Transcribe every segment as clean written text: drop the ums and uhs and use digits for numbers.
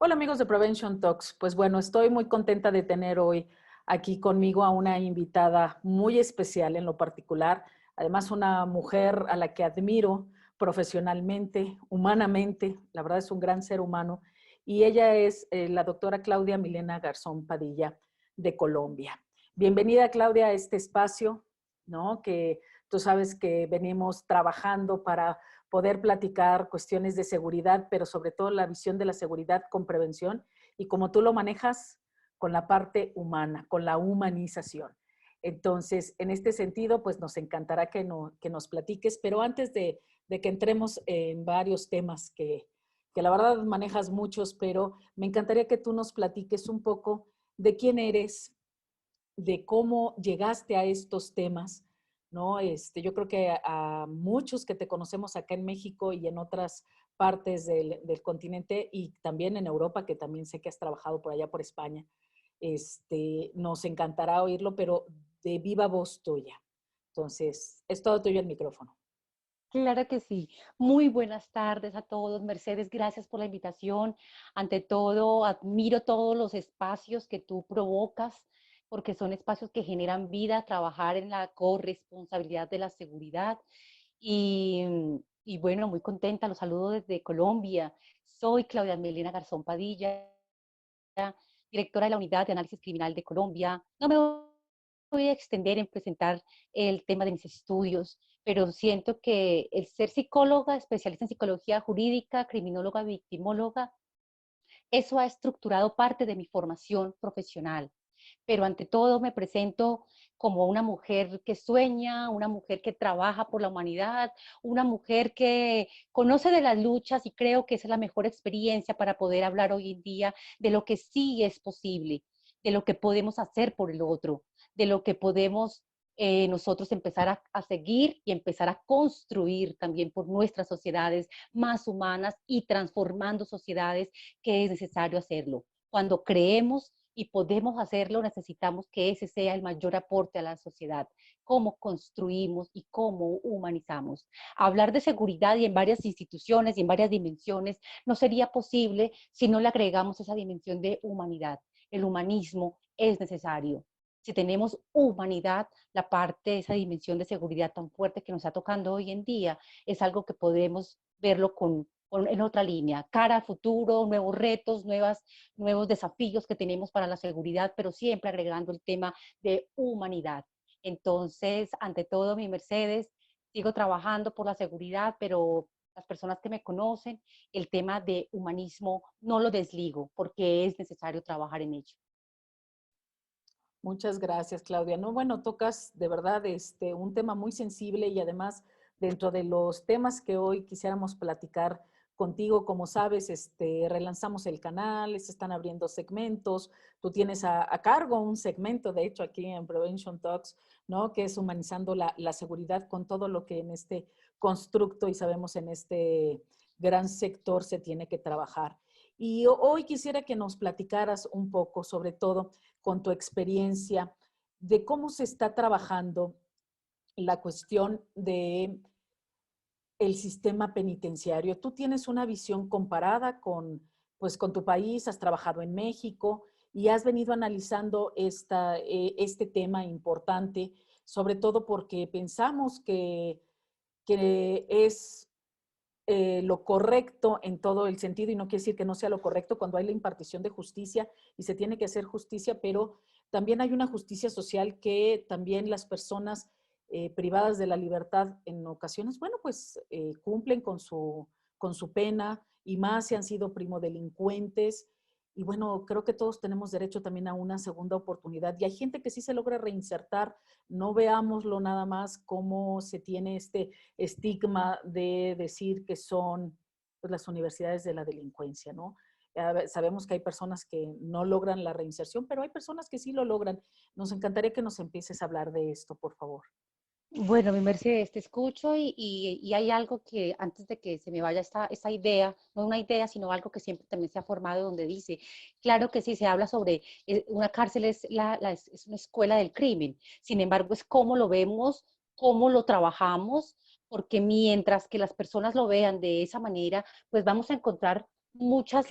Hola amigos de Prevention Talks. Pues bueno, estoy muy contenta de tener hoy aquí conmigo a una invitada muy especial en lo particular. Además, una mujer a la que admiro profesionalmente, humanamente. La verdad es un gran ser humano. Y ella es la doctora Claudia Milena Garzón Padilla de Colombia. Bienvenida Claudia a este espacio, ¿no? Que tú sabes que venimos trabajando para poder platicar cuestiones de seguridad, pero sobre todo la visión de la seguridad con prevención y como tú lo manejas con la parte humana, con la humanización. Entonces, en este sentido, pues nos encantará que nos platiques, pero antes de que entremos en varios temas que la verdad manejas muchos, pero me encantaría que tú nos platiques un poco de quién eres, de cómo llegaste a estos temas, ¿no? Yo creo que a muchos que te conocemos acá en México y en otras partes del continente y también en Europa, que también sé que has trabajado por allá por España, nos encantará oírlo, pero de viva voz tuya. Entonces, es todo tuyo el micrófono. Claro que sí. Muy buenas tardes a todos. Mercedes, gracias por la invitación. Ante todo, admiro todos los espacios que tú provocas, porque son espacios que generan vida, trabajar en la corresponsabilidad de la seguridad. Y, y bueno, muy contenta, los saludo desde Colombia. Soy Claudia Melena Garzón Padilla, directora de la Unidad de Análisis Criminal de Colombia. No me voy a extender en presentar el tema de mis estudios, pero siento que el ser psicóloga, especialista en psicología jurídica, criminóloga, victimóloga, eso ha estructurado parte de mi formación profesional. Pero ante todo me presento como una mujer que sueña, una mujer que trabaja por la humanidad, una mujer que conoce de las luchas y creo que esa es la mejor experiencia para poder hablar hoy en día de lo que sí es posible, de lo que podemos hacer por el otro, de lo que podemos nosotros empezar a seguir y empezar a construir también por nuestras sociedades más humanas y transformando sociedades que es necesario hacerlo. Cuando creemos y podemos hacerlo, necesitamos que ese sea el mayor aporte a la sociedad, cómo construimos y cómo humanizamos. Hablar de seguridad y en varias instituciones y en varias dimensiones no sería posible si no le agregamos esa dimensión de humanidad. El humanismo es necesario. Si tenemos humanidad, la parte, esa dimensión de seguridad tan fuerte que nos está tocando hoy en día, es algo que podemos verlo en otra línea, cara al futuro, nuevos retos, nuevos desafíos que tenemos para la seguridad, pero siempre agregando el tema de humanidad. Entonces, ante todo, mi Mercedes, sigo trabajando por la seguridad, pero las personas que me conocen, el tema de humanismo no lo desligo porque es necesario trabajar en ello. Muchas gracias, Claudia. No, bueno, tocas de verdad un tema muy sensible y además dentro de los temas que hoy quisiéramos platicar contigo, como sabes, relanzamos el canal, se están abriendo segmentos, tú tienes a cargo un segmento, de hecho, aquí en Prevention Talks, ¿no? Que es humanizando la seguridad con todo lo que en este constructo y sabemos en este gran sector se tiene que trabajar. Y hoy quisiera que nos platicaras un poco, sobre todo, con tu experiencia de cómo se está trabajando la cuestión de el sistema penitenciario. Tú tienes una visión comparada pues, con tu país, has trabajado en México y has venido analizando este tema importante, sobre todo porque pensamos que es lo correcto en todo el sentido, y no quiere decir que no sea lo correcto cuando hay la impartición de justicia y se tiene que hacer justicia, pero también hay una justicia social que también las personas privadas de la libertad en ocasiones, bueno, pues cumplen con su pena y más si han sido primodelincuentes. Y bueno, creo que todos tenemos derecho también a una segunda oportunidad. Y hay gente que sí se logra reinsertar. No veámoslo nada más como se tiene este estigma de decir que son pues, las universidades de la delincuencia, ¿no? Sabemos que hay personas que no logran la reinserción, pero hay personas que sí lo logran. Nos encantaría que nos empieces a hablar de esto, por favor. Bueno, mi Mercedes, te escucho y hay algo que antes de que se me vaya esta idea, no una idea, sino algo que siempre también se ha formado donde dice, claro que sí, se habla sobre una cárcel es una escuela del crimen, sin embargo es cómo lo vemos, cómo lo trabajamos, porque mientras que las personas lo vean de esa manera, pues vamos a encontrar muchas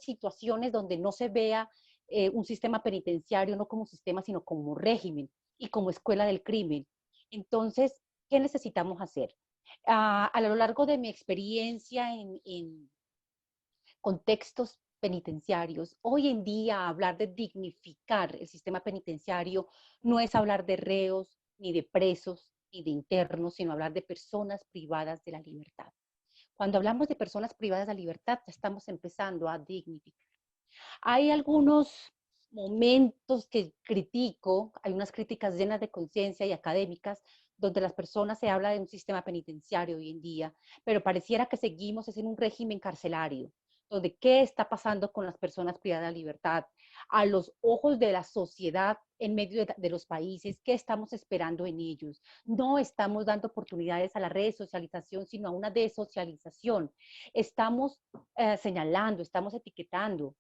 situaciones donde no se vea un sistema penitenciario no como sistema, sino como régimen y como escuela del crimen. Entonces, ¿qué necesitamos hacer? A lo largo de mi experiencia en contextos penitenciarios, hoy en día hablar de dignificar el sistema penitenciario no es hablar de reos, ni de presos, ni de internos, sino hablar de personas privadas de la libertad. Cuando hablamos de personas privadas de la libertad, ya estamos empezando a dignificar. Hay algunos momentos que critico, hay unas críticas llenas de conciencia y académicas, donde las personas se habla de un sistema penitenciario hoy en día, pero pareciera que seguimos en un régimen carcelario, donde qué está pasando con las personas privadas de la libertad, a los ojos de la sociedad en medio de los países, qué estamos esperando en ellos. No estamos dando oportunidades a la resocialización, sino a una desocialización. Estamos señalando, estamos etiquetando.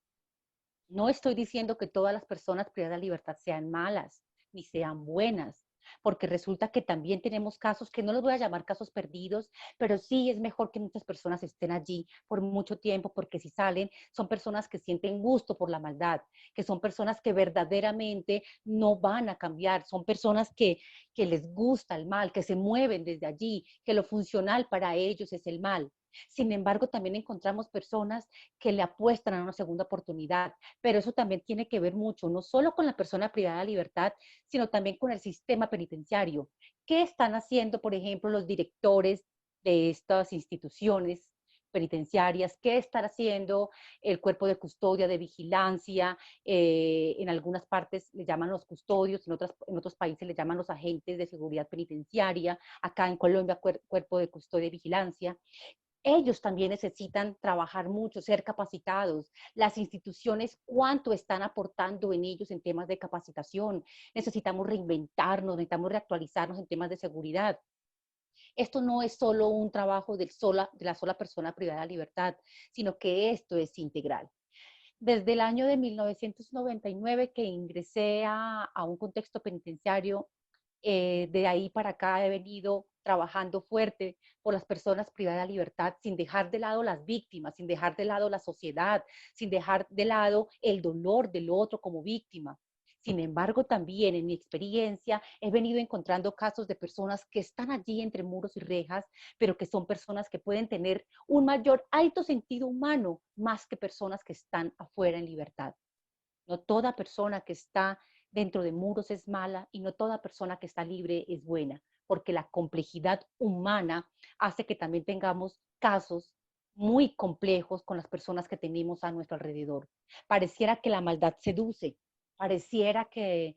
No estoy diciendo que todas las personas privadas de la libertad sean malas, ni sean buenas, porque resulta que también tenemos casos que no los voy a llamar casos perdidos, pero sí es mejor que muchas personas estén allí por mucho tiempo, porque si salen son personas que sienten gusto por la maldad, que son personas que verdaderamente no van a cambiar, son personas que les gusta el mal, que se mueven desde allí, que lo funcional para ellos es el mal. Sin embargo, también encontramos personas que le apuestan a una segunda oportunidad, pero eso también tiene que ver mucho, no solo con la persona privada de libertad, sino también con el sistema penitenciario. ¿Qué están haciendo, por ejemplo, los directores de estas instituciones penitenciarias? ¿Qué están haciendo el cuerpo de custodia, de vigilancia? En algunas partes le llaman los custodios, en otros países le llaman los agentes de seguridad penitenciaria, acá en Colombia cuerpo de custodia y vigilancia. Ellos también necesitan trabajar mucho, ser capacitados. Las instituciones, ¿cuánto están aportando en ellos en temas de capacitación? Necesitamos reinventarnos, necesitamos reactualizarnos en temas de seguridad. Esto no es solo un trabajo de la sola persona privada de la libertad, sino que esto es integral. Desde el año de 1999 que ingresé a un contexto penitenciario, de ahí para acá he venido trabajando fuerte por las personas privadas de la libertad, sin dejar de lado las víctimas, sin dejar de lado la sociedad, sin dejar de lado el dolor del otro como víctima. Sin embargo, también en mi experiencia he venido encontrando casos de personas que están allí entre muros y rejas, pero que son personas que pueden tener un mayor alto sentido humano más que personas que están afuera en libertad. No toda persona que está dentro de muros es mala y no toda persona que está libre es buena, porque la complejidad humana hace que también tengamos casos muy complejos con las personas que tenemos a nuestro alrededor. Pareciera que la maldad seduce, pareciera que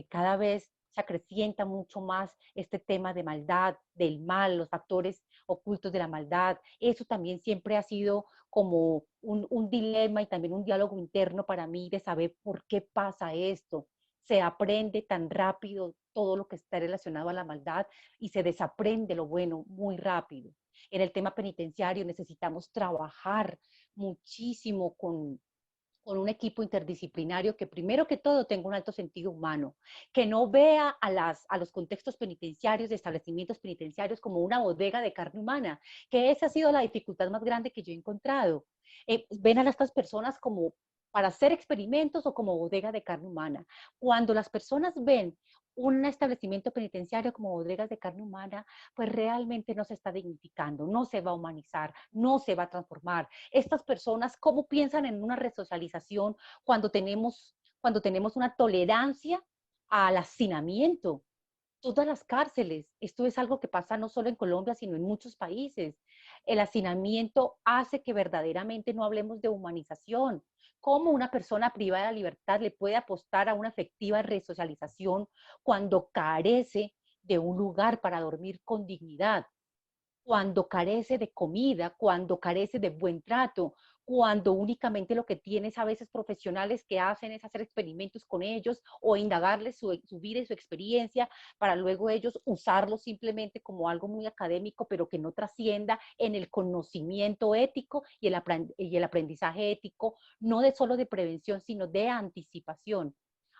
cada vez se acrecienta mucho más este tema de maldad, del mal, los factores ocultos de la maldad. Eso también siempre ha sido como un dilema y también un diálogo interno para mí de saber por qué pasa esto. Se aprende tan rápido todo lo que está relacionado a la maldad y se desaprende lo bueno muy rápido. En el tema penitenciario necesitamos trabajar muchísimo con un equipo interdisciplinario que primero que todo tenga un alto sentido humano, que no vea a los contextos penitenciarios, de establecimientos penitenciarios como una bodega de carne humana, que esa ha sido la dificultad más grande que yo he encontrado. Ven a estas personas como para hacer experimentos o como bodega de carne humana. Cuando las personas ven un establecimiento penitenciario como bodegas de carne humana, pues realmente no se está dignificando, no se va a humanizar, no se va a transformar. Estas personas, ¿cómo piensan en una resocialización cuando tenemos una tolerancia al hacinamiento? Todas las cárceles, esto es algo que pasa no solo en Colombia, sino en muchos países. El hacinamiento hace que verdaderamente no hablemos de humanización. ¿Cómo una persona privada de la libertad le puede apostar a una efectiva resocialización cuando carece de un lugar para dormir con dignidad? Cuando carece de comida, cuando carece de buen trato, cuando únicamente lo que tienes a veces profesionales que hacen es hacer experimentos con ellos o indagarles su vida y su experiencia para luego ellos usarlo simplemente como algo muy académico, pero que no trascienda en el conocimiento ético y el aprendizaje ético, no de solo de prevención, sino de anticipación.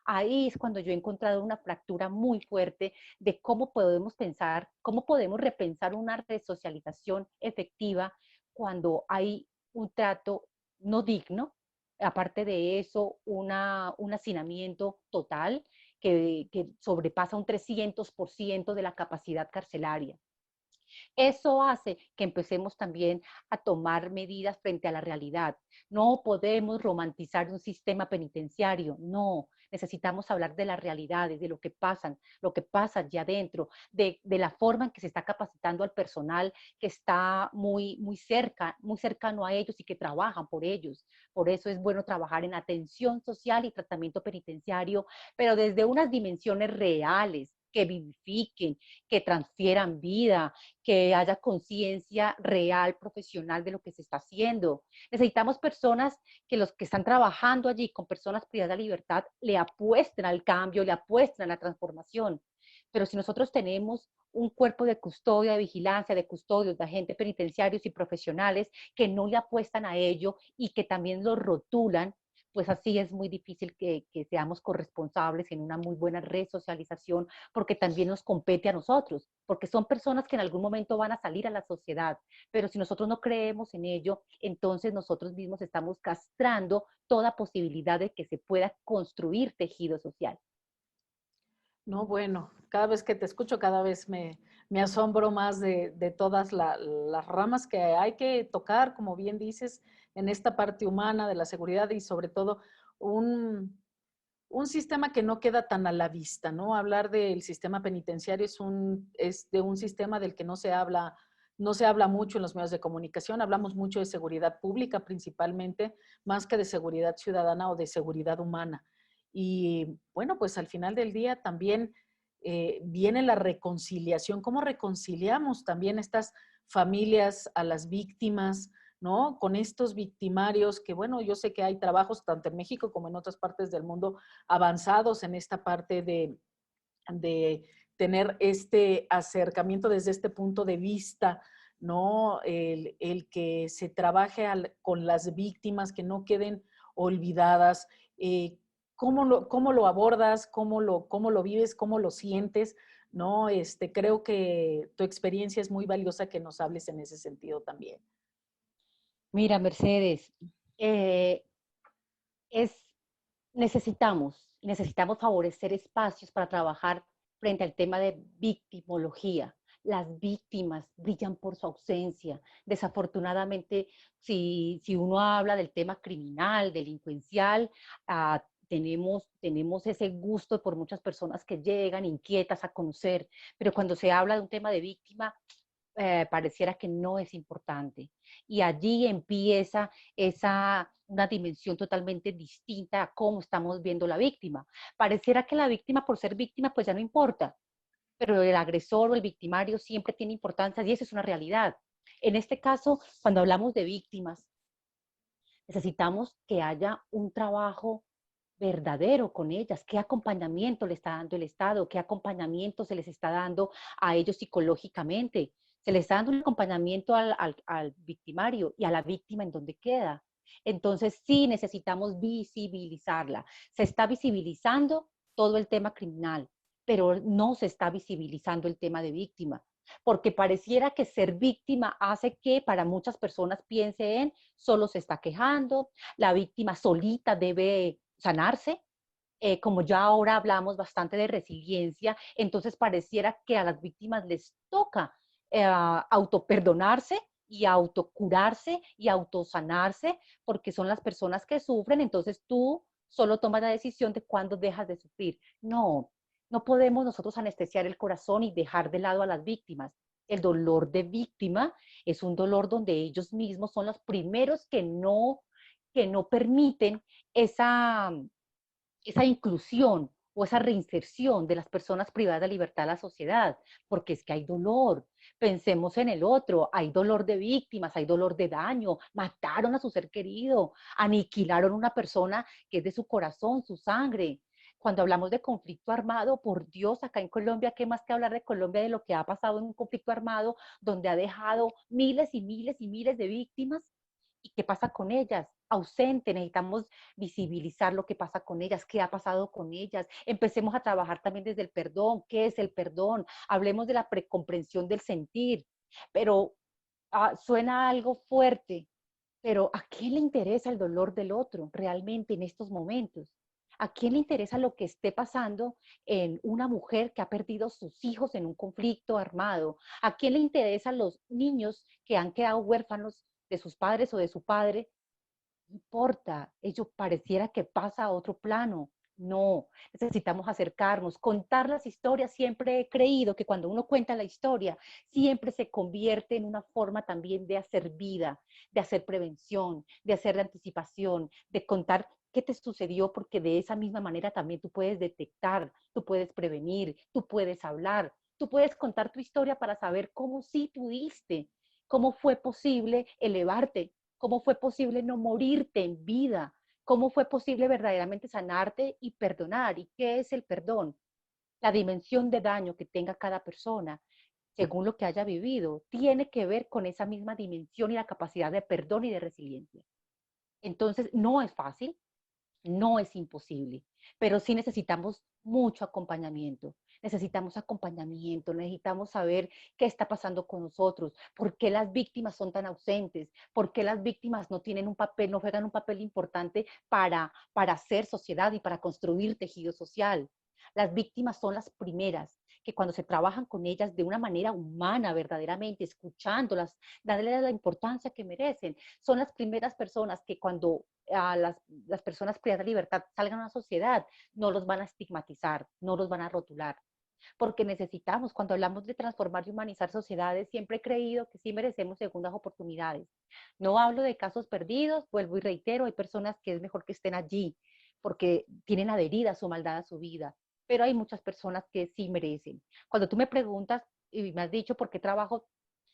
Ahí es cuando yo he encontrado una fractura muy fuerte de cómo podemos pensar, cómo podemos repensar una resocialización efectiva cuando hay un trato no digno, aparte de eso, un hacinamiento total que sobrepasa un 300% de la capacidad carcelaria. Eso hace que empecemos también a tomar medidas frente a la realidad. No podemos romantizar un sistema penitenciario, no. Necesitamos hablar de las realidades, de lo que pasa allá adentro, de la forma en que se está capacitando al personal que está muy cerca, muy cercano a ellos y que trabajan por ellos. Por eso es bueno trabajar en atención social y tratamiento penitenciario, pero desde unas dimensiones reales, que vivifiquen, que transfieran vida, que haya conciencia real, profesional de lo que se está haciendo. Necesitamos personas que los que están trabajando allí con personas privadas de libertad le apuesten al cambio, le apuesten a la transformación. Pero si nosotros tenemos un cuerpo de custodia, de vigilancia, de custodios, de agentes penitenciarios y profesionales que no le apuestan a ello y que también lo rotulan, pues así es muy difícil que seamos corresponsables en una muy buena resocialización, porque también nos compete a nosotros, porque son personas que en algún momento van a salir a la sociedad, pero si nosotros no creemos en ello, entonces nosotros mismos estamos castrando toda posibilidad de que se pueda construir tejido social. No, bueno, cada vez que te escucho, cada vez me asombro más de todas las ramas que hay que tocar, como bien dices, en esta parte humana de la seguridad y sobre todo un, un sistema que no queda tan a la vista, ¿no? Hablar del sistema penitenciario es de un sistema del que no se habla mucho en los medios de comunicación, hablamos mucho de seguridad pública principalmente, más que de seguridad ciudadana o de seguridad humana. Y bueno, pues al final del día también viene la reconciliación. ¿Cómo reconciliamos también estas familias a las víctimas, ¿no? Con estos victimarios que, bueno, yo sé que hay trabajos tanto en México como en otras partes del mundo avanzados en esta parte de tener este acercamiento desde este punto de vista, ¿no? El que se trabaje con las víctimas, que no queden olvidadas. ¿Cómo lo abordas? Cómo lo vives? ¿Cómo lo sientes? ¿No? Creo que tu experiencia es muy valiosa que nos hables en ese sentido también. Mira, Mercedes, eh, es, necesitamos favorecer espacios para trabajar frente al tema de victimología. Las víctimas brillan por su ausencia. Desafortunadamente, si uno habla del tema criminal, delincuencial, tenemos ese gusto por muchas personas que llegan inquietas a conocer, pero cuando se habla de un tema de víctima, pareciera que no es importante. Y allí empieza una dimensión totalmente distinta a cómo estamos viendo la víctima. Pareciera que la víctima, por ser víctima, pues ya no importa, pero el agresor o el victimario siempre tiene importancia y eso es una realidad. En este caso, cuando hablamos de víctimas, necesitamos que haya un trabajo verdadero con ellas, qué acompañamiento le está dando el Estado, qué acompañamiento se les está dando a ellos psicológicamente, se les está dando un acompañamiento al victimario y a la víctima en donde queda. Entonces sí necesitamos visibilizarla. Se está visibilizando todo el tema criminal, pero no se está visibilizando el tema de víctima, porque pareciera que ser víctima hace que para muchas personas piense en solo se está quejando, la víctima solita debe sanarse. Como ya ahora hablamos bastante de resiliencia, entonces pareciera que a las víctimas les toca autoperdonarse y autocurarse y autosanarse, porque son las personas que sufren, entonces tú solo tomas la decisión de cuándo dejas de sufrir. No, no podemos nosotros anestesiar el corazón y dejar de lado a las víctimas. El dolor de víctima es un dolor donde ellos mismos son los primeros que no permiten esa, esa inclusión o esa reinserción de las personas privadas de libertad a la sociedad, porque es que hay dolor. Pensemos en el otro, hay dolor de víctimas, hay dolor de daño, mataron a su ser querido, aniquilaron a una persona que es de su corazón, su sangre. Cuando hablamos de conflicto armado, por Dios, acá en Colombia, ¿qué más que hablar de Colombia de lo que ha pasado en un conflicto armado donde ha dejado miles y miles y miles de víctimas? ¿Y qué pasa con ellas? Ausente, necesitamos visibilizar lo que pasa con ellas, qué ha pasado con ellas. Empecemos a trabajar también desde el perdón, qué es el perdón. Hablemos de la precomprensión del sentir, pero suena algo fuerte, pero ¿a quién le interesa el dolor del otro realmente en estos momentos? ¿A quién le interesa lo que esté pasando en una mujer que ha perdido sus hijos en un conflicto armado? ¿A quién le interesan los niños que han quedado huérfanos de sus padres o de su padre? No importa, ello pareciera que pasa a otro plano. No, necesitamos acercarnos, contar las historias. Siempre he creído que cuando uno cuenta la historia, siempre se convierte en una forma también de hacer vida, de hacer prevención, de hacer anticipación, de contar qué te sucedió, porque de esa misma manera también tú puedes detectar, tú puedes prevenir, tú puedes hablar, tú puedes contar tu historia para saber cómo sí pudiste, cómo fue posible elevarte, cómo fue posible no morirte en vida, cómo fue posible verdaderamente sanarte y perdonar. ¿Y qué es el perdón? La dimensión de daño que tenga cada persona, según lo que haya vivido, tiene que ver con esa misma dimensión y la capacidad de perdón y de resiliencia. Entonces, no es fácil, no es imposible, pero sí necesitamos mucho acompañamiento. Necesitamos acompañamiento, necesitamos saber qué está pasando con nosotros, por qué las víctimas son tan ausentes, por qué las víctimas no tienen un papel, no juegan un papel importante para hacer sociedad y para construir tejido social. Las víctimas son las primeras que cuando se trabajan con ellas de una manera humana, verdaderamente, escuchándolas, darles la importancia que merecen, son las primeras personas que cuando a las personas privadas de libertad salgan a la sociedad, no los van a estigmatizar, no los van a rotular. Porque necesitamos, cuando hablamos de transformar y humanizar sociedades, siempre he creído que sí merecemos segundas oportunidades. No hablo de casos perdidos, vuelvo y reitero, hay personas que es mejor que estén allí, porque tienen adherida su maldad a su vida, pero hay muchas personas que sí merecen. Cuando tú me preguntas y me has dicho por qué trabajo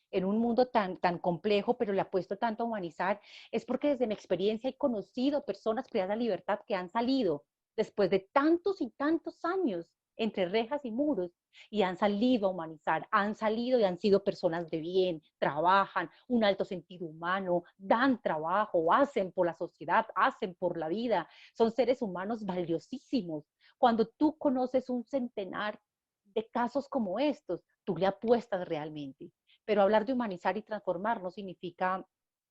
en un mundo tan complejo, pero le apuesto tanto a humanizar, es porque desde mi experiencia he conocido personas privadas de libertad que han salido después de tantos y tantos años entre rejas y muros y han salido a humanizar, han salido y han sido personas de bien, trabajan, un alto sentido humano, dan trabajo, hacen por la sociedad, hacen por la vida, son seres humanos valiosísimos. Cuando tú conoces un centenar de casos como estos, tú le apuestas realmente. Pero hablar de humanizar y transformar no significa,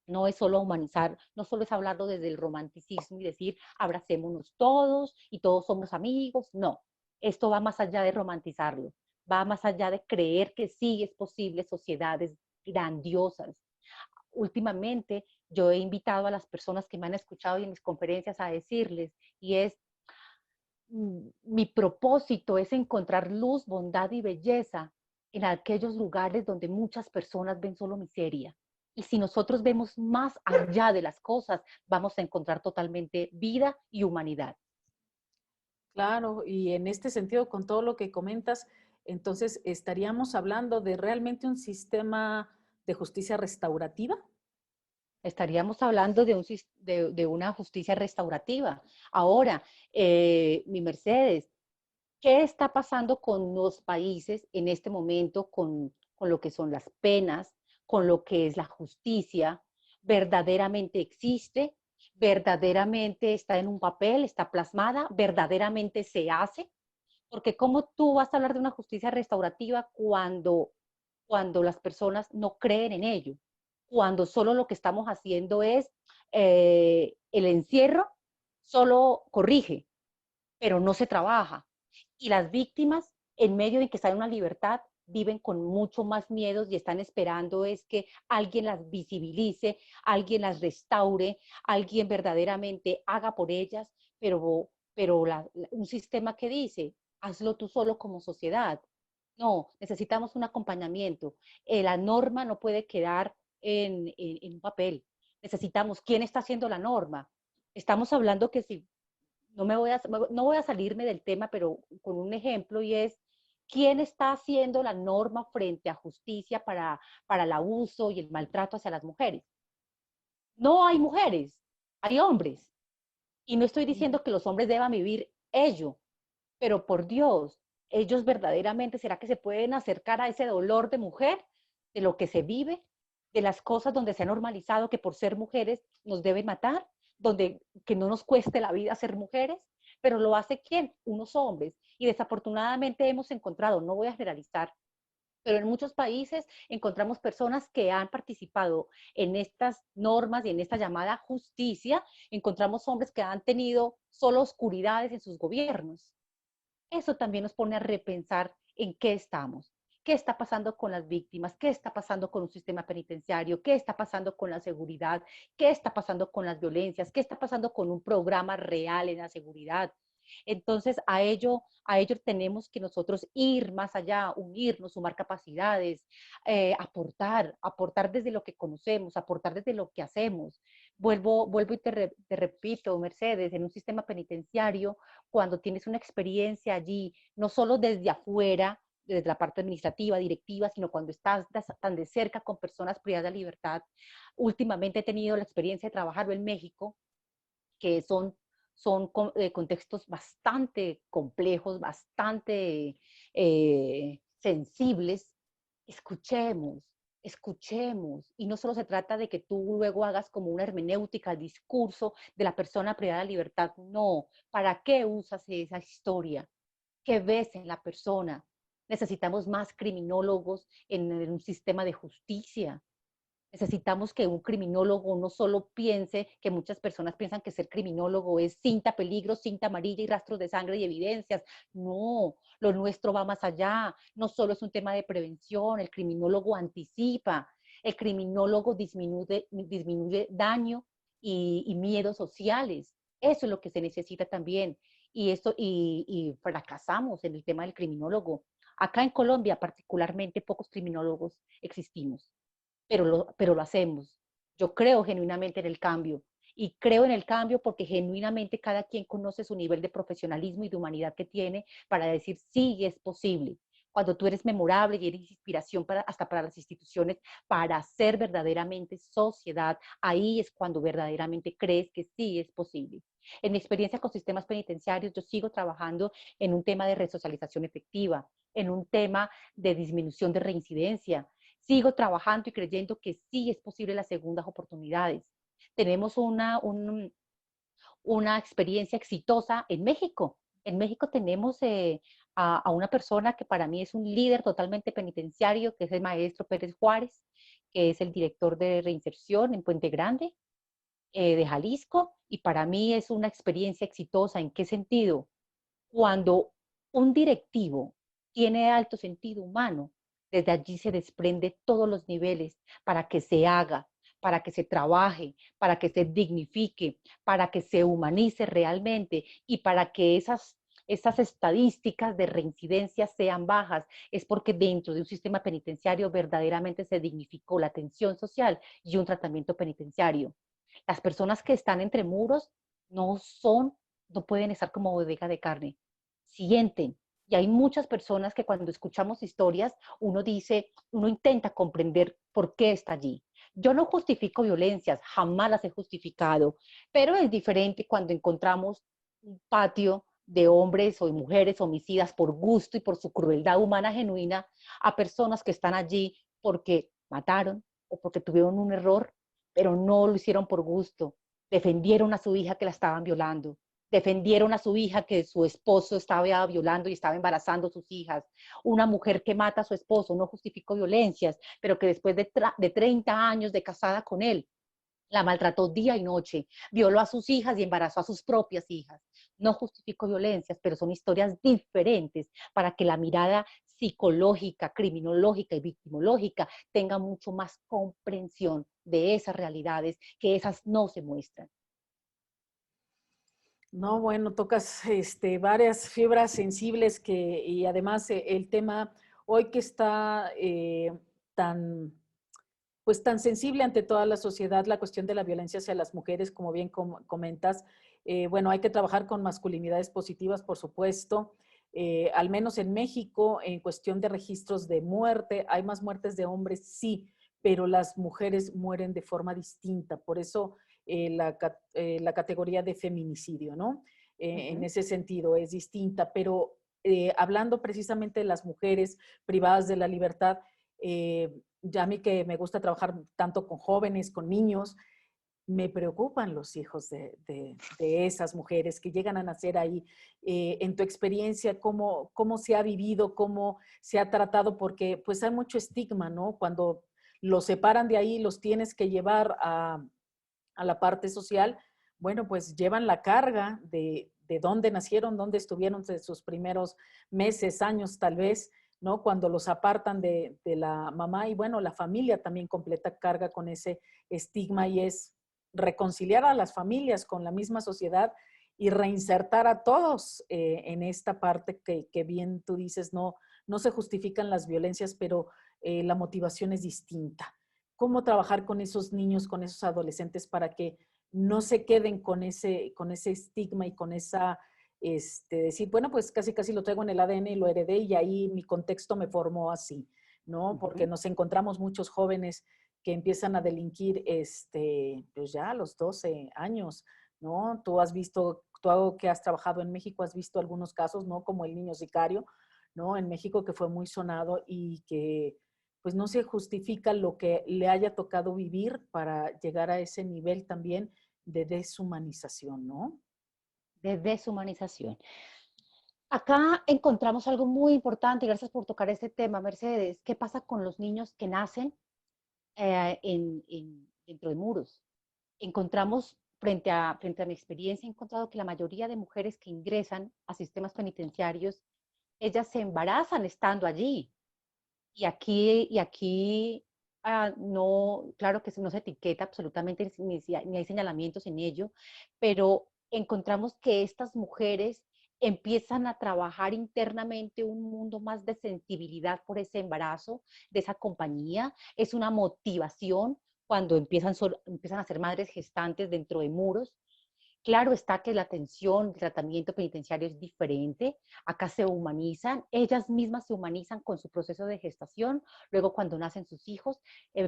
no es solo humanizar, no solo es hablarlo desde el romanticismo y decir abracémonos todos y todos somos amigos, no. Esto va más allá de romantizarlo, va más allá de creer que sí es posible sociedades grandiosas. Últimamente yo he invitado a las personas que me han escuchado y en mis conferencias a decirles, y es, mi propósito es encontrar luz, bondad y belleza en aquellos lugares donde muchas personas ven solo miseria. Y si nosotros vemos más allá de las cosas, vamos a encontrar totalmente vida y humanidad. Claro, y en este sentido, con todo lo que comentas, entonces estaríamos hablando de realmente un sistema de justicia restaurativa. Estaríamos hablando de una justicia restaurativa. Ahora, mi Mercedes, ¿qué está pasando con los países en este momento con lo que son las penas, con lo que es la justicia? ¿Verdaderamente existe? ¿Verdaderamente está en un papel, está plasmada? ¿Verdaderamente se hace? Porque ¿cómo tú vas a hablar de una justicia restaurativa cuando las personas no creen en ello? Cuando solo lo que estamos haciendo es el encierro, solo corrige, pero no se trabaja. Y las víctimas, en medio de que están en una libertad, viven con mucho más miedos y están esperando es que alguien las visibilice, alguien las restaure, alguien verdaderamente haga por ellas, pero un sistema que dice, hazlo tú solo como sociedad. No, necesitamos un acompañamiento. La norma no puede quedar en un papel. Necesitamos, ¿quién está haciendo la norma? Estamos hablando que si no voy a salirme del tema, pero con un ejemplo y es, ¿quién está haciendo la norma frente a justicia para el abuso y el maltrato hacia las mujeres? No hay mujeres, hay hombres. Y no estoy diciendo que los hombres deban vivir ello, pero por Dios, ellos verdaderamente, ¿será que se pueden acercar a ese dolor de mujer, de lo que se vive, de las cosas donde se ha normalizado que por ser mujeres nos deben matar, donde que no nos cueste la vida ser mujeres? Pero lo hace quién? Unos hombres. Y desafortunadamente hemos encontrado, no voy a generalizar, Pero en muchos países encontramos personas que han participado en estas normas y en esta llamada justicia, encontramos hombres que han tenido solo oscuridades en sus gobiernos. Eso también nos pone a repensar en qué estamos. ¿Qué está pasando con las víctimas? ¿Qué está pasando con un sistema penitenciario? ¿Qué está pasando con la seguridad? ¿Qué está pasando con las violencias? ¿Qué está pasando con un programa real en la seguridad? Entonces, a ello tenemos que nosotros ir más allá, unirnos, sumar capacidades, aportar desde lo que conocemos, aportar desde lo que hacemos. Vuelvo y te repito, Mercedes, en un sistema penitenciario, cuando tienes una experiencia allí, no solo desde afuera, desde la parte administrativa, directiva, sino cuando estás tan de cerca con personas privadas de libertad. Últimamente he tenido la experiencia de trabajarlo en México, que son contextos bastante complejos, bastante sensibles. Escuchemos, escuchemos. Y no solo se trata de que tú luego hagas como una hermenéutica, el discurso de la persona privada de libertad. No, ¿para qué usas esa historia? ¿Qué ves en la persona? Necesitamos más criminólogos en un sistema de justicia. Necesitamos que un criminólogo no solo piense, que muchas personas piensan que ser criminólogo es cinta peligro, cinta amarilla y rastros de sangre y evidencias. No, lo nuestro va más allá. No solo es un tema de prevención, el criminólogo anticipa, el criminólogo disminuye daño y miedos sociales. Eso es lo que se necesita también. Y fracasamos en el tema del criminólogo. Acá en Colombia, particularmente, pocos criminólogos existimos, pero lo hacemos. Yo creo genuinamente en el cambio y creo en el cambio porque genuinamente cada quien conoce su nivel de profesionalismo y de humanidad que tiene para decir sí es posible. Cuando tú eres memorable y eres inspiración hasta para las instituciones, para ser verdaderamente sociedad, ahí es cuando verdaderamente crees que sí es posible. En mi experiencia con sistemas penitenciarios, yo sigo trabajando en un tema de resocialización efectiva, en un tema de disminución de reincidencia, sigo trabajando y creyendo que sí es posible las segundas oportunidades. Tenemos una experiencia exitosa en México. En México tenemos a una persona que para mí es un líder totalmente penitenciario, que es el maestro Pérez Juárez, que es el director de reinserción en Puente Grande, de Jalisco, y para mí es una experiencia exitosa. ¿En qué sentido? Cuando un directivo tiene alto sentido humano, desde allí se desprende todos los niveles para que se haga, para que se trabaje, para que se dignifique, para que se humanice realmente y para que esas estadísticas de reincidencia sean bajas, es porque dentro de un sistema penitenciario verdaderamente se dignificó la atención social y un tratamiento penitenciario. Las personas que están entre muros no son, no pueden estar como bodega de carne, sienten. Y hay muchas personas que cuando escuchamos historias, uno dice, uno intenta comprender por qué está allí. Yo no justifico violencias, jamás las he justificado, pero es diferente cuando encontramos un patio de hombres o de mujeres homicidas por gusto y por su crueldad humana genuina a personas que están allí porque mataron o porque tuvieron un error, pero no lo hicieron por gusto. Defendieron a su hija que la estaban violando, defendieron a su hija que su esposo estaba violando y estaba embarazando a sus hijas. Una mujer que mata a su esposo no justificó violencias, pero que después de 30 años de casada con él, la maltrató día y noche, violó a sus hijas y embarazó a sus propias hijas. No justifico violencias, pero son historias diferentes para que la mirada psicológica, criminológica y victimológica tenga mucho más comprensión de esas realidades que esas no se muestran. No, bueno, tocas varias fibras sensibles y además el tema hoy que está tan, pues tan sensible ante toda la sociedad, la cuestión de la violencia hacia las mujeres, como bien comentas, bueno, hay que trabajar con masculinidades positivas, por supuesto. Al menos en México, en cuestión de registros de muerte, hay más muertes de hombres, sí, pero las mujeres mueren de forma distinta. Por eso la categoría de feminicidio, ¿no? En ese sentido es distinta, pero hablando precisamente de las mujeres privadas de la libertad, ya a mí que me gusta trabajar tanto con jóvenes, con niños, me preocupan los hijos de esas mujeres que llegan a nacer ahí. En tu experiencia, ¿cómo se ha vivido, cómo se ha tratado? Porque pues hay mucho estigma, ¿no? Cuando los separan de ahí, los tienes que llevar a la parte social, bueno, pues llevan la carga de dónde nacieron, dónde estuvieron de sus primeros meses, años tal vez, ¿no? Cuando los apartan de la mamá y bueno, la familia también completa carga con ese estigma y es reconciliar a las familias con la misma sociedad y reinsertar a todos en esta parte que bien tú dices, no se justifican las violencias, pero la motivación es distinta. ¿Cómo trabajar con esos niños, con esos adolescentes para que no se queden con ese estigma y con esa, decir, bueno, pues casi casi lo traigo en el ADN y lo heredé y ahí mi contexto me formó así, ¿no? Porque Ujú. nos encontramos muchos jóvenes que empiezan a delinquir, pues ya a los 12 años, ¿no? Tú has visto, tú que has trabajado en México, has visto algunos casos, ¿no? Como el niño sicario, ¿no? En México que fue muy sonado y que pues no se justifica lo que le haya tocado vivir para llegar a ese nivel también de deshumanización, ¿no? De deshumanización. Acá encontramos algo muy importante, y gracias por tocar este tema, Mercedes. ¿Qué pasa con los niños que nacen dentro de muros? Encontramos, frente a mi experiencia, he encontrado que la mayoría de mujeres que ingresan a sistemas penitenciarios, ellas se embarazan estando allí. Y aquí no, claro que no se etiqueta absolutamente ni hay señalamientos en ello, pero encontramos que estas mujeres empiezan a trabajar internamente un mundo más de sensibilidad por ese embarazo, de esa compañía. Es una motivación cuando empiezan a ser madres gestantes dentro de muros. Claro está que la atención, el tratamiento penitenciario es diferente. Acá se humanizan, ellas mismas se humanizan con su proceso de gestación. Luego, cuando nacen sus hijos,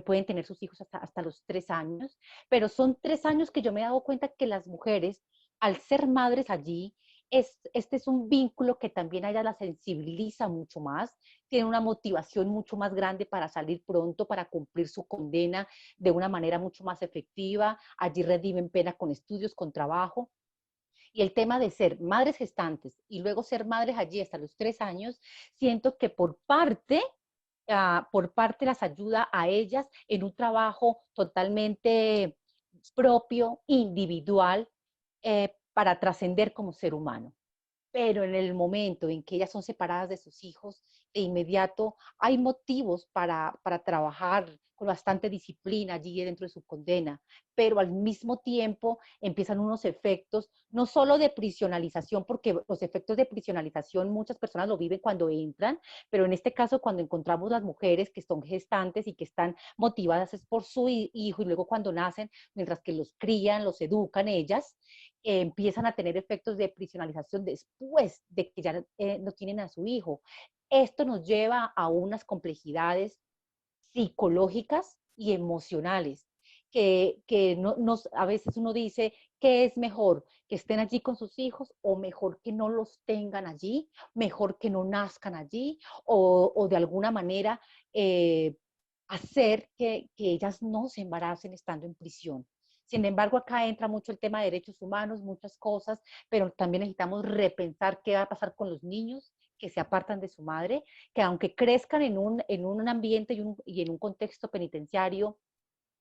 pueden tener sus hijos hasta los 3 años. Pero son 3 años que yo me he dado cuenta que las mujeres, al ser madres allí, este es un vínculo que también a ellas la sensibiliza mucho más, tienen una motivación mucho más grande para salir pronto, para cumplir su condena de una manera mucho más efectiva. Allí redimen pena con estudios, con trabajo. Y el tema de ser madres gestantes y luego ser madres allí hasta los 3 años, siento que por parte las ayuda a ellas en un trabajo totalmente propio, individual, para trascender como ser humano. Pero en el momento en que ellas son separadas de sus hijos, de inmediato hay motivos para trabajar con bastante disciplina allí dentro de su condena, pero al mismo tiempo empiezan unos efectos, no solo de prisionalización, porque los efectos de prisionalización muchas personas lo viven cuando entran, pero en este caso cuando encontramos las mujeres que son gestantes y que están motivadas es por su hijo y luego cuando nacen, mientras que los crían, los educan ellas, empiezan a tener efectos de prisionalización después de que ya no tienen a su hijo. Esto nos lleva a unas complejidades psicológicas y emocionales que a veces uno dice, ¿qué es mejor? ¿Que estén allí con sus hijos o mejor que no los tengan allí? ¿Mejor que no nazcan allí? O de alguna manera hacer que ellas no se embaracen estando en prisión. Sin embargo, acá entra mucho el tema de derechos humanos, muchas cosas, pero también necesitamos repensar qué va a pasar con los niños que se apartan de su madre, que aunque crezcan en un ambiente y en un contexto penitenciario,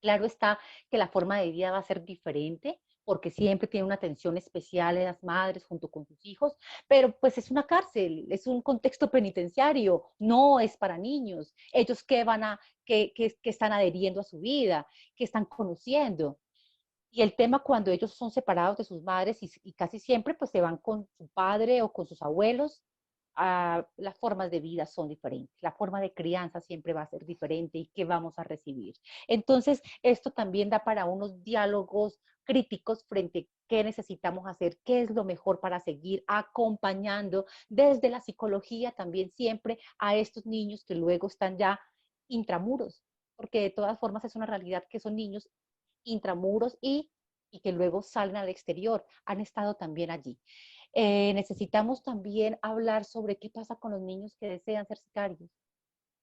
claro está que la forma de vida va a ser diferente, porque siempre tiene una atención especial a las madres junto con sus hijos, pero pues es una cárcel, es un contexto penitenciario, no es para niños. Ellos qué están adheriendo a su vida, qué están conociendo. Y el tema cuando ellos son separados de sus madres y casi siempre pues se van con su padre o con sus abuelos, las formas de vida son diferentes, la forma de crianza siempre va a ser diferente y qué vamos a recibir. Entonces, esto también da para unos diálogos críticos frente a qué necesitamos hacer, qué es lo mejor para seguir acompañando desde la psicología también siempre a estos niños que luego están ya intramuros, porque de todas formas es una realidad que son niños intramuros y que luego salen al exterior, han estado también allí. Necesitamos también hablar sobre qué pasa con los niños que desean ser sicarios,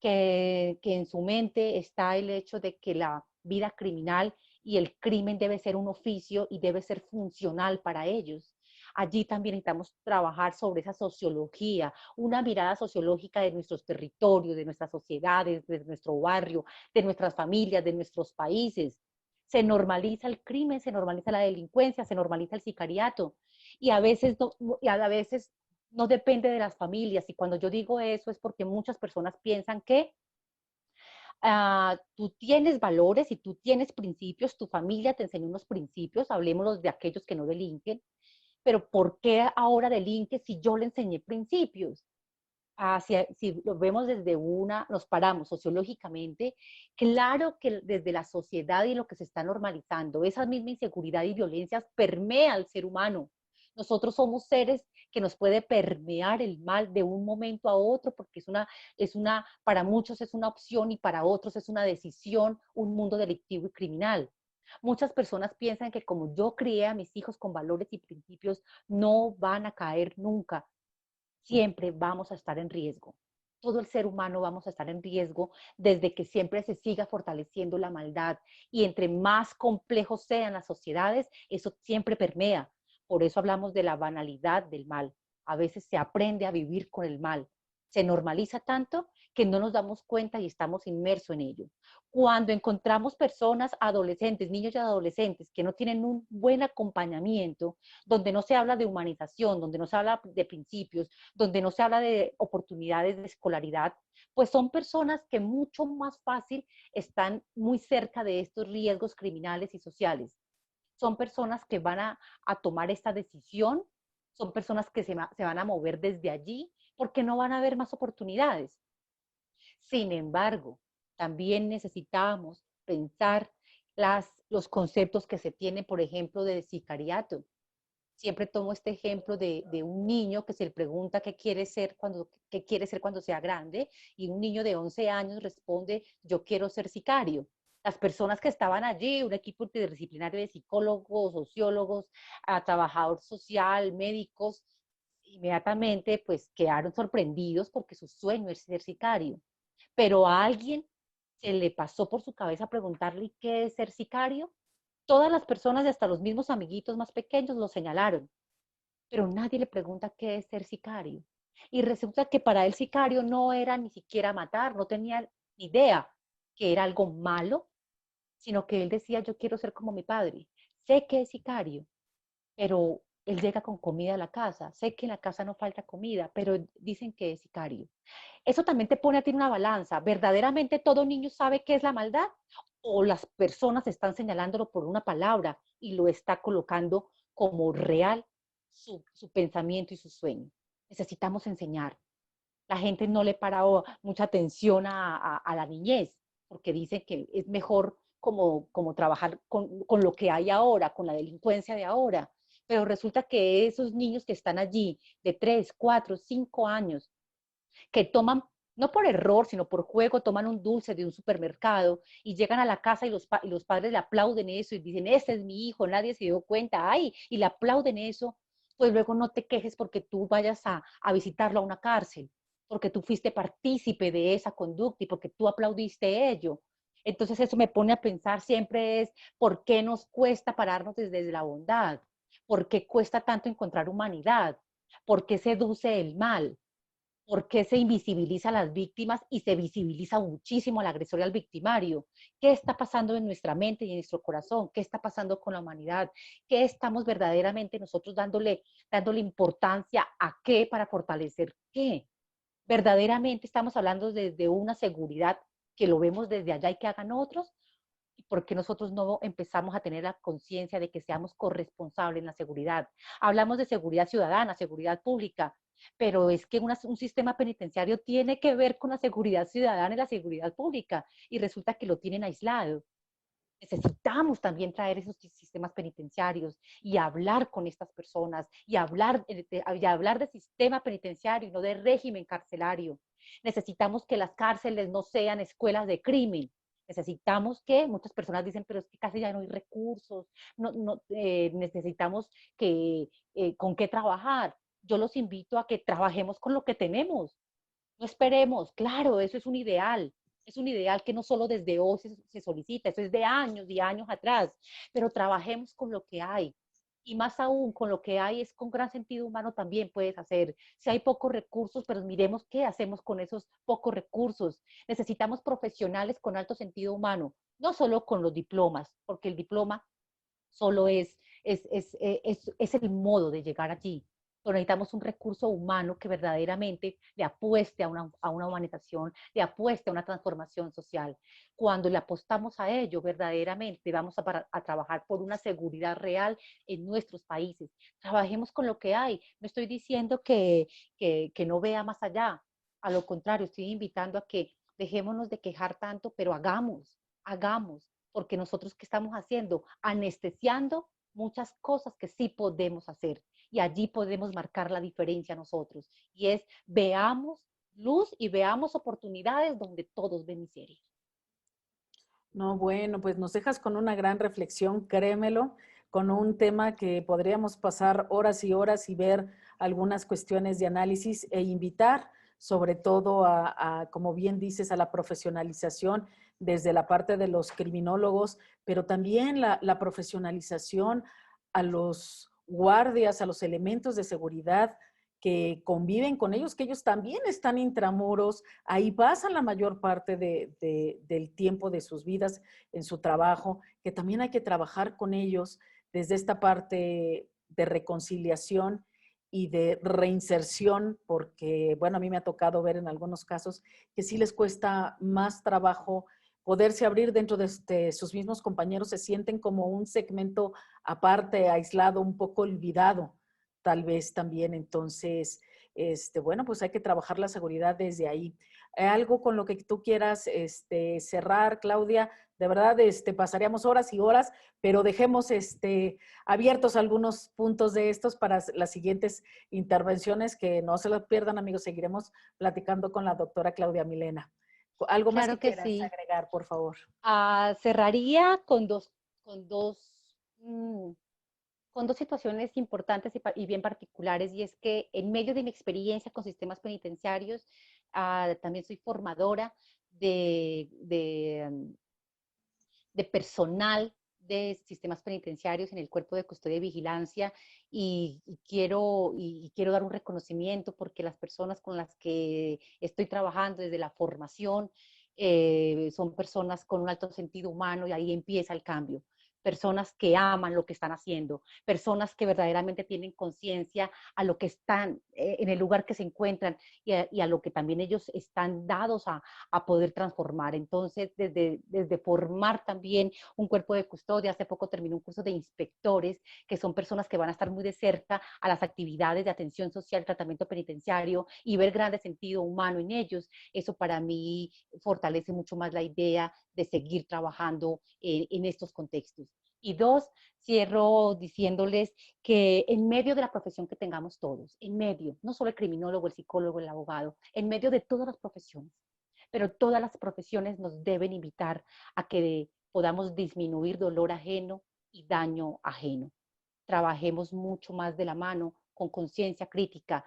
que en su mente está el hecho de que la vida criminal y el crimen debe ser un oficio y debe ser funcional para ellos. Allí también necesitamos trabajar sobre esa sociología, una mirada sociológica de nuestros territorios, de nuestras sociedades, de nuestro barrio, de nuestras familias, de nuestros países. Se normaliza el crimen, se normaliza la delincuencia, se normaliza el sicariato y a veces no depende de las familias. Y cuando yo digo eso es porque muchas personas piensan que tú tienes valores y tú tienes principios, tu familia te enseñó unos principios, hablemos de aquellos que no delinquen, pero ¿por qué ahora delinque si yo le enseñé principios? Si lo vemos desde nos paramos sociológicamente, claro que desde la sociedad y lo que se está normalizando, esa misma inseguridad y violencias permea al ser humano. Nosotros somos seres que nos puede permear el mal de un momento a otro, porque para muchos es una opción y para otros es una decisión, un mundo delictivo y criminal. Muchas personas piensan que como yo crié a mis hijos con valores y principios, no van a caer nunca. Siempre vamos a estar en riesgo. Todo el ser humano vamos a estar en riesgo desde que siempre se siga fortaleciendo la maldad. Y entre más complejos sean las sociedades, eso siempre permea. Por eso hablamos de la banalidad del mal. A veces se aprende a vivir con el mal. Se normaliza tanto que no nos damos cuenta y estamos inmersos en ello. Cuando encontramos personas, adolescentes, niños y adolescentes que no tienen un buen acompañamiento, donde no se habla de humanización, donde no se habla de principios, donde no se habla de oportunidades de escolaridad, pues son personas que mucho más fácil están muy cerca de estos riesgos criminales y sociales. Son personas que van a tomar esta decisión, son personas que se van a mover desde allí porque no van a haber más oportunidades. Sin embargo, también necesitamos pensar los conceptos que se tienen, por ejemplo, de sicariato. Siempre tomo este ejemplo de un niño que se le pregunta qué quiere ser cuando sea grande, y un niño de 11 años responde, yo quiero ser sicario. Las personas que estaban allí, un equipo interdisciplinario de psicólogos, sociólogos, trabajador social, médicos, inmediatamente pues quedaron sorprendidos porque su sueño es ser sicario. Pero a alguien se le pasó por su cabeza preguntarle qué es ser sicario. Todas las personas y hasta los mismos amiguitos más pequeños lo señalaron, pero nadie le pregunta qué es ser sicario. Y resulta que para él sicario no era ni siquiera matar, no tenía idea que era algo malo, sino que él decía, yo quiero ser como mi padre. Sé que es sicario, pero él llega con comida a la casa. Sé que en la casa no falta comida, pero dicen que es sicario. Eso también te pone a ti en una balanza. ¿Verdaderamente todo niño sabe qué es la maldad? ¿O las personas están señalándolo por una palabra y lo está colocando como real su pensamiento y su sueño? Necesitamos enseñar. La gente no le para mucha atención a la niñez, porque dicen que es mejor como trabajar con lo que hay ahora, con la delincuencia de ahora. Pero resulta que esos niños que están allí de 3, 4, 5 años, que toman, no por error, sino por juego, toman un dulce de un supermercado y llegan a la casa y los padres le aplauden eso y dicen, este es mi hijo, nadie se dio cuenta, ay, y le aplauden eso, pues luego no te quejes porque tú vayas a visitarlo a una cárcel, porque tú fuiste partícipe de esa conducta y porque tú aplaudiste ello. Entonces eso me pone a pensar siempre es, ¿por qué nos cuesta pararnos desde la bondad? ¿Por qué cuesta tanto encontrar humanidad? ¿Por qué seduce el mal? ¿Por qué se invisibiliza a las víctimas y se visibiliza muchísimo al agresor y al victimario? ¿Qué está pasando en nuestra mente y en nuestro corazón? ¿Qué está pasando con la humanidad? ¿Qué estamos verdaderamente nosotros dándole importancia a qué para fortalecer qué? ¿Verdaderamente estamos hablando desde una seguridad que lo vemos desde allá y que hagan otros? ¿Y por qué nosotros no empezamos a tener la conciencia de que seamos corresponsables en la seguridad? Hablamos de seguridad ciudadana, seguridad pública, pero es que un sistema penitenciario tiene que ver con la seguridad ciudadana y la seguridad pública, y resulta que lo tienen aislado. Necesitamos también traer esos sistemas penitenciarios y hablar con estas personas y hablar de sistema penitenciario y no de régimen carcelario. Necesitamos que las cárceles no sean escuelas de crimen. Necesitamos que, muchas personas dicen, pero es que casi ya no hay recursos, necesitamos con qué trabajar. Yo los invito a que trabajemos con lo que tenemos. No esperemos, claro, eso es un ideal, Es un ideal que no solo desde hoy se solicita, eso es de años y años atrás, pero trabajemos con lo que hay. Y más aún, con lo que hay es con gran sentido humano también puedes hacer. Si hay pocos recursos, pero miremos qué hacemos con esos pocos recursos. Necesitamos profesionales con alto sentido humano, no solo con los diplomas, porque el diploma solo es el modo de llegar allí. Pero necesitamos un recurso humano que verdaderamente le apueste a una humanización, le apueste a una transformación social. Cuando le apostamos a ello, verdaderamente vamos a trabajar por una seguridad real en nuestros países. Trabajemos con lo que hay. No estoy diciendo que no vea más allá. A lo contrario, estoy invitando a que dejémonos de quejar tanto, pero hagamos, porque nosotros qué estamos haciendo, anestesiando muchas cosas que sí podemos hacer y allí podemos marcar la diferencia nosotros y es veamos luz y veamos oportunidades donde todos ven miseria. No, bueno, pues nos dejas con una gran reflexión, créemelo, con un tema que podríamos pasar horas y horas y ver algunas cuestiones de análisis e invitar sobre todo como bien dices, a la profesionalización desde la parte de los criminólogos, pero también la profesionalización a los guardias, a los elementos de seguridad que conviven con ellos, que ellos también están intramuros, ahí pasan la mayor parte del tiempo de sus vidas en su trabajo, que también hay que trabajar con ellos desde esta parte de reconciliación y de reinserción, porque, bueno, a mí me ha tocado ver en algunos casos que sí les cuesta más trabajo poderse abrir dentro de sus mismos compañeros, se sienten como un segmento aparte, aislado, un poco olvidado tal vez también. Entonces, bueno, pues hay que trabajar la seguridad desde ahí. Algo con lo que tú quieras cerrar, Claudia, de verdad pasaríamos horas y horas, pero dejemos abiertos algunos puntos de estos para las siguientes intervenciones, que no se los pierdan, amigos, seguiremos platicando con la doctora Claudia Milena. ¿Algo más que Claro que quieras sí. agregar, por favor? Cerraría con dos, mm, con dos situaciones importantes y bien particulares, y es que en medio de mi experiencia con sistemas penitenciarios, también soy formadora de, de, mm, de personal de sistemas penitenciarios en el cuerpo de custodia y vigilancia y quiero dar un reconocimiento porque las personas con las que estoy trabajando desde la formación son personas con un alto sentido humano y ahí empieza el cambio. Personas que aman lo que están haciendo, personas que verdaderamente tienen conciencia a lo que están, en el lugar que se encuentran y a lo que también ellos están dados a poder transformar. Entonces, desde formar también un cuerpo de custodia, hace poco terminó un curso de inspectores, que son personas que van a estar muy de cerca a las actividades de atención social, tratamiento penitenciario y ver grande sentido humano en ellos. Eso para mí fortalece mucho más la idea de seguir trabajando en estos contextos. Y dos, cierro diciéndoles que en medio de la profesión que tengamos todos, en medio, no solo el criminólogo, el psicólogo, el abogado, en medio de todas las profesiones, pero todas las profesiones nos deben invitar a que podamos disminuir dolor ajeno y daño ajeno. Trabajemos mucho más de la mano, con conciencia crítica,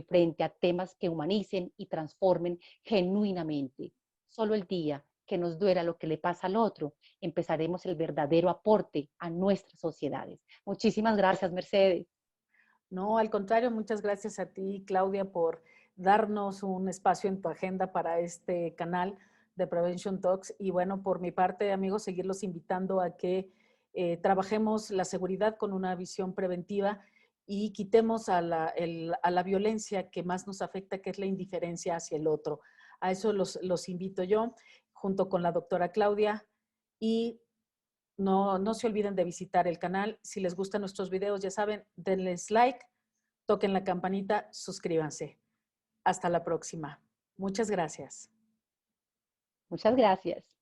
frente a temas que humanicen y transformen genuinamente. Solo el día que nos duela lo que le pasa al otro, empezaremos el verdadero aporte a nuestras sociedades. Muchísimas gracias, Mercedes. No, al contrario, muchas gracias a ti, Claudia, por darnos un espacio en tu agenda para este canal de Prevention Talks. Y bueno, por mi parte, amigos, seguirlos invitando a que trabajemos la seguridad con una visión preventiva y quitemos a la violencia que más nos afecta, que es la indiferencia hacia el otro. A eso los invito yo, junto con la doctora Claudia. Y no se olviden de visitar el canal. Si les gustan nuestros videos, ya saben, denles like, toquen la campanita, suscríbanse. Hasta la próxima. Muchas gracias. Muchas gracias.